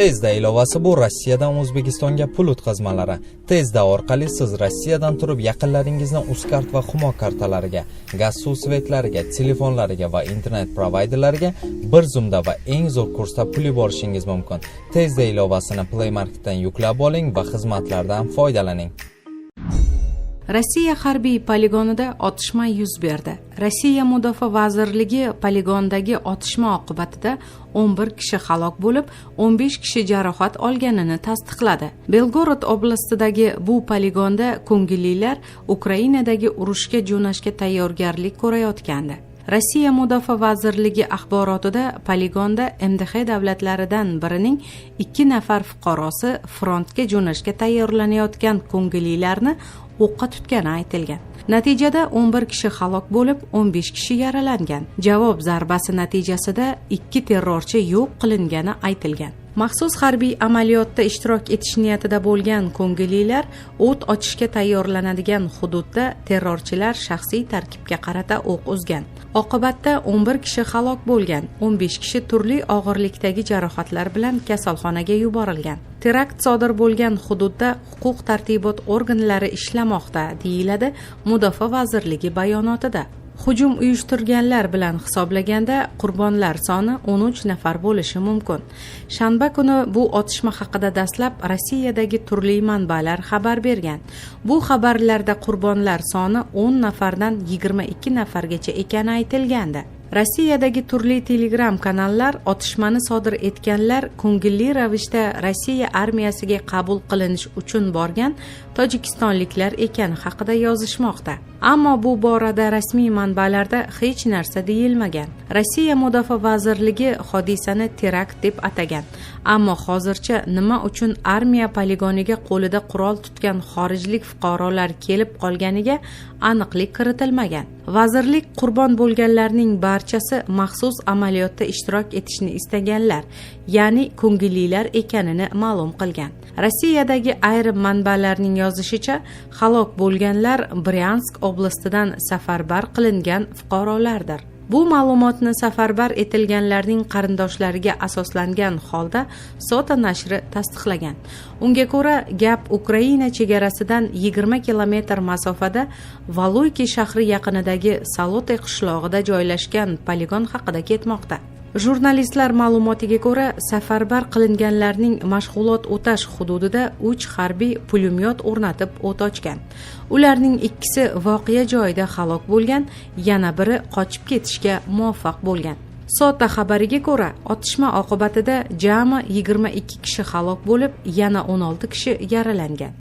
Tezda ilovasi bu Rossiyadan O'zbekistonga pul o'tkazmalari. Tezda orqali siz Rossiyadan turib yaqinlaringizning Uzkart va Humo kartalariga, gaz suv svetlariga, telefonlariga va internet provayderlariga bir zumda va eng zo'r kursda pul yuborishingiz mumkin. Tezda ilovasini Play Marketdan yuklab oling va xizmatlardan foydalaning. Rossiya harbiy poligonida otishma yuz berdi. Rossiya Mudofaa vazirligi poligondagi otishma oqibatida 11 kishi halok bo'lib, 15 kishi jarohat olganini tasdiqladi. Belgorod oblastidagi bu poligonda ko'ngillilar Ukrainadagi urushga jo'nashga tayyorgarlik ko'rayotgandi. Rossiya Mudofaa vazirligi axborotida poligonda MDH davlatlaridan birining 2 nafar fuqarosi frontga jo'nashga tayyorlanayotgan ko'ngillilarni o'qqa tutgani aytilgan. Natijada 11 kishi halok bo'lib, 15 kishi yaralangan. Javob zarbasi natijasida 2 terrorchi yo'q qilingani aytilgan. Maxsus harbiy amaliyotda ishtirok etish niyatida bo'lgan ko'ngillilar o't ochishga tayyorlanadigan hududda terrorchilar shaxsiy tarkibga qarata o'q uzgan. Oqibatda 11 kishi halok bo'lgan, 15 kishi turli og'irlikdagi jarohatlar bilan kasalxonaga yuborilgan. Terakt sodir bo'lgan hududda huquq tartibot organlari ishlamoqda, deyiladi Mudofaa vazirligi bayonotida. Hujum uyushtirganlar bilan hisoblaganda qurbonlar soni 13 nafar bo'lishi mumkin. Shanba kuni bu otishma haqida dastlab Rossiyadagi turli manbalar xabar bergan. Bu xabarlarda qurbonlar soni 10 nafardan 22 nafargacha ekani aytilgandi. Rossiyadagi turli Telegram kanallar otishmani sodir etganlar ko'ngilli ravishda Rossiya armiyasiga qabul qilinish uchun borgan tojikistonliklar ekani haqida yozishmoqda. Ammo bu borada rasmiy manbalarda hech narsa deyilmagan. Rossiya Mudofaa vazirligi hodisani terakt deb atagan. Ammo hozircha nima uchun armiya poligoniga qo'lida qurol tutgan xorijlik fuqarolar kelib qolganiga aniqlik kiritilmagan. Vazirlik qurbon bo'lganlarning barchasi maxsus amaliyotda ishtirok etishni istaganlar, ya'ni ko'ngillilar ekanini ma'lum qilgan. Rossiyadagi ayrim manbalarning yozishicha, halok bo'lganlar Bryansk oblastidan safarbar qilingan fuqarolardir. Bu ma'lumotni safarbar etilganlarning qarindoshlariga asoslangan holda Sota nashri tasdiqlagan. Unga ko'ra, gap Ukraina chegarasidan 20 kilometr masofada Valoyki shahri yaqinidagi Salote qishlog'ida joylashgan poligon haqida ketmoqda. Jurnalistlar ma'lumotiga ko'ra, safarbar qilinganlarning mashg'ulot o'tash hududida 3 harbiy pulemyot o'rnatib o't ochgan. Ularning 2si voqea joyida halok bo'lgan, yana biri qochib ketishga muvaffaq bo'lgan. Sota xabariga ko'ra, otishma oqibatida jami 22 kishi halok bo'lib, yana 16 kishi yaralangan.